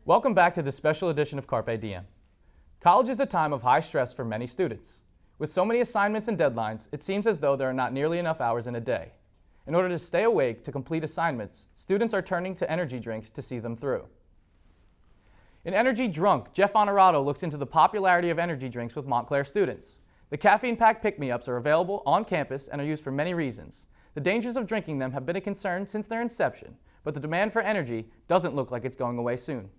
Welcome back to this special edition of Carpe Diem. College is a time of high stress for many students. With so many assignments and deadlines, it seems as though there are not nearly enough hours in a day. In order to stay awake to complete assignments, students are turning to energy drinks to see them through. In Energy Drunk, Jeff Onorato looks into the popularity of energy drinks with Montclair students. The caffeine-packed pick-me-ups are available on campus and are used for many reasons. The dangers of drinking them have been a concern since their inception, but the demand for energy doesn't look like it's going away soon.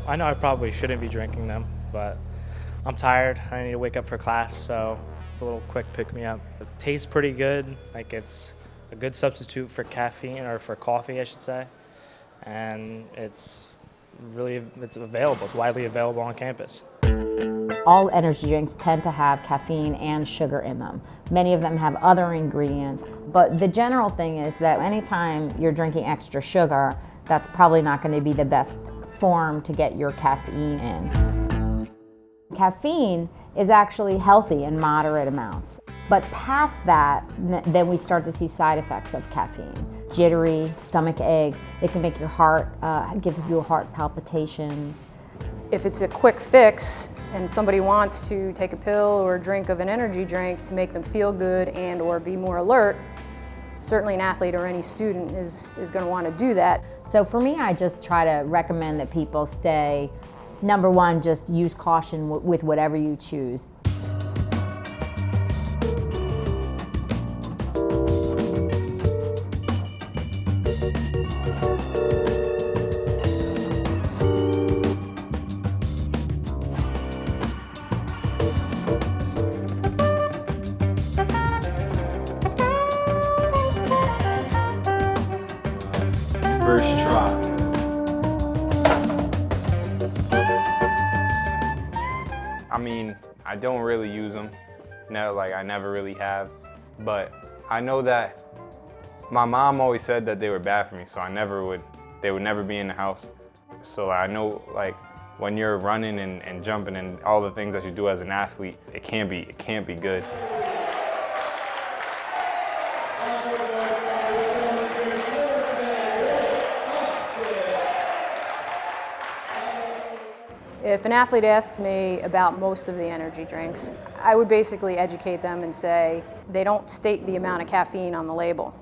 I know I probably shouldn't be drinking them, but I'm tired. I need to wake up for class, so it's a little quick pick-me-up. It tastes pretty good. Like, it's a good substitute for caffeine, or for coffee, I should say. And it's available. It's widely available on campus. All energy drinks tend to have caffeine and sugar in them. Many of them have other ingredients, but the general thing is that anytime you're drinking extra sugar, that's probably not going to be the best form to get your caffeine in. Caffeine is actually healthy in moderate amounts, but past that, then we start to see side effects of caffeine. Jittery, stomach aches, it can make your heart, give you heart palpitations. If it's a quick fix and somebody wants to take a pill or a drink of an energy drink to make them feel good and or be more alert, certainly an athlete or any student is going to want to do that. So for me, I just try to recommend that people stay, number one, just use caution with whatever you choose. First try. I mean, I don't really use them. I never really have. But I know that my mom always said that they were bad for me, so they would never be in the house. So I know, when you're running and jumping and all the things that you do as an athlete, it can't be good. If an athlete asks me about most of the energy drinks, I would basically educate them and say they don't state the amount of caffeine on the label.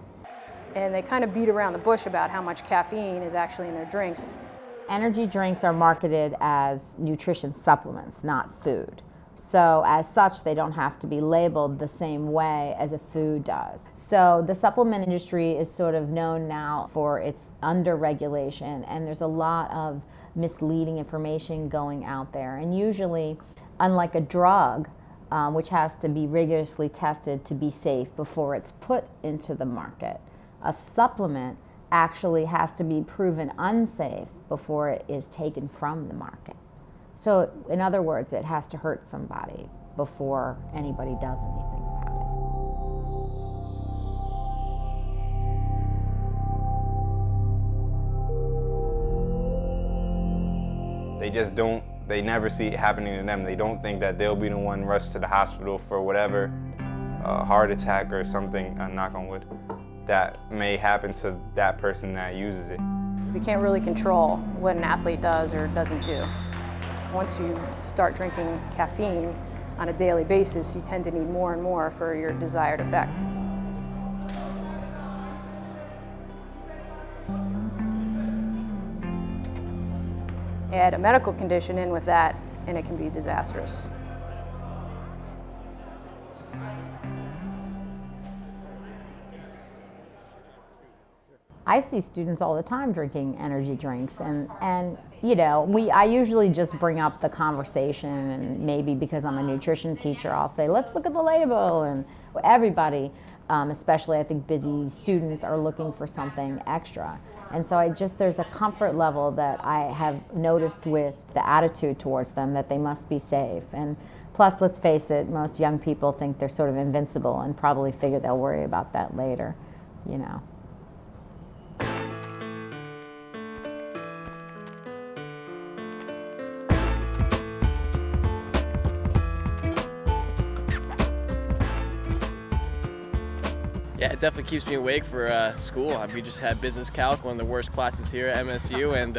And they kind of beat around the bush about how much caffeine is actually in their drinks. Energy drinks are marketed as nutrition supplements, not food. So as such, they don't have to be labeled the same way as a food does. So the supplement industry is sort of known now for its under-regulation, and there's a lot of misleading information going out there. And usually, unlike a drug, which has to be rigorously tested to be safe before it's put into the market, a supplement actually has to be proven unsafe before it is taken from the market. So in other words, it has to hurt somebody before anybody does anything about it. They never see it happening to them. They don't think that they'll be the one rushed to the hospital for whatever heart attack or something, knock on wood, that may happen to that person that uses it. We can't really control what an athlete does or doesn't do. Once you start drinking caffeine on a daily basis, you tend to need more and more for your desired effect. Add a medical condition in with that, and it can be disastrous. I see students all the time drinking energy drinks, and you know, I usually just bring up the conversation, and maybe because I'm a nutrition teacher, I'll say, let's look at the label, and everybody, especially I think busy students, are looking for something extra. And so there's a comfort level that I have noticed with the attitude towards them that they must be safe. And plus, let's face it, most young people think they're sort of invincible and probably figure they'll worry about that later, you know. Yeah, it definitely keeps me awake for school. We just had business calc, one of the worst classes here at MSU, and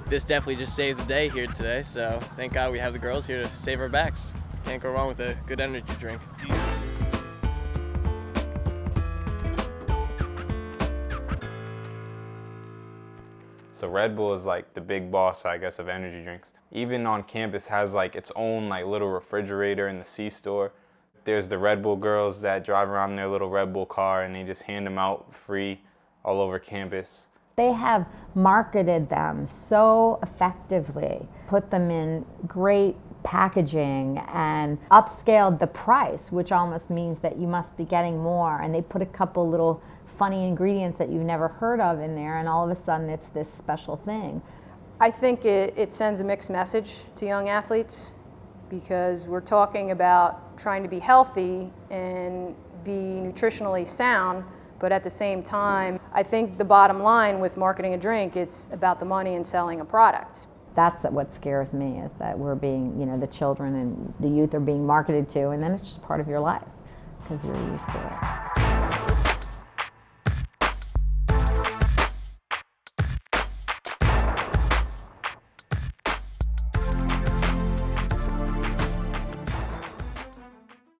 this definitely just saved the day here today. So thank God we have the girls here to save our backs. Can't go wrong with a good energy drink. So Red Bull is like the big boss, I guess, of energy drinks. Even on campus has like its own like little refrigerator in the C-store. There's the Red Bull girls that drive around in their little Red Bull car and they just hand them out free all over campus. They have marketed them so effectively, put them in great packaging and upscaled the price, which almost means that you must be getting more. And they put a couple little funny ingredients that you've never heard of in there, and all of a sudden it's this special thing. I think it sends a mixed message to young athletes, because we're talking about trying to be healthy and be nutritionally sound, but at the same time, I think the bottom line with marketing a drink, it's about the money and selling a product. That's what scares me, is that we're being, you know, the children and the youth are being marketed to, and then it's just part of your life because you're used to it.